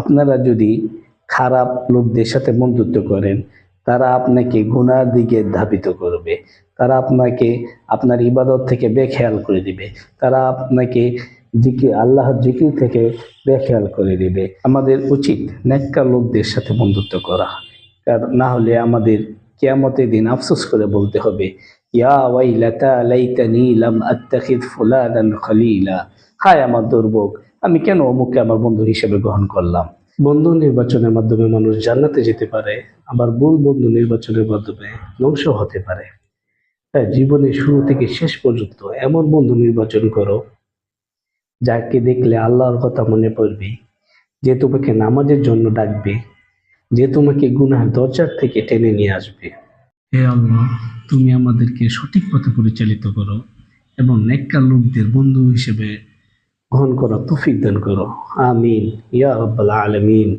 আপনারা যদি খারাপ লোকদের সাথে বন্ধুত্ব করেন, তারা আপনাকে গুনার দিকে ধাবিত করবে, তারা আপনাকে আপনার ইবাদত থেকে বেখেয়াল করে দিবে, তারা আপনাকে আল্লাহর জিকির থেকে বেখেয়াল করে দিবে। আমাদের উচিত নেককার লোকদের সাথে বন্ধুত্ব করা, কারণ না হলে আমাদের কিয়ামতের দিন আফসোস করে বলতে হবে, ইয়া ওয়াইলাতা লাইতানি লাম আত্তাখিদ ফুলানান খলিলা। হায় আমার দুর্ভোগ, আমি কেন অমুককে আমার বন্ধু হিসেবে গ্রহণ করলাম। বন্ধু নির্বাচনের মাধ্যমে মানুষ জান্নাতে যেতে পারে, আবার ভুল বন্ধু নির্বাচনের মাধ্যমে ধ্বংস হতে পারে। তাই জীবনের শুরু থেকে শেষ পর্যন্ত এমন বন্ধু নির্বাচন করো যাকে দেখলে আল্লাহর কথা মনে পড়বে, যে তোমাকে নামাজের জন্য ডাকবে, যে তোমাকে গুনাহের দরজার থেকে টেনে নিয়ে আসবে। হে আল্লাহ, তুমি আমাদেরকে সঠিক পথে পরিচালিত করো এবং নেককার লোকদের বন্ধু হিসেবে গ্রহণ করা তৌফিক দান করো। আমিন ইয়া রাব্বাল আলামিন।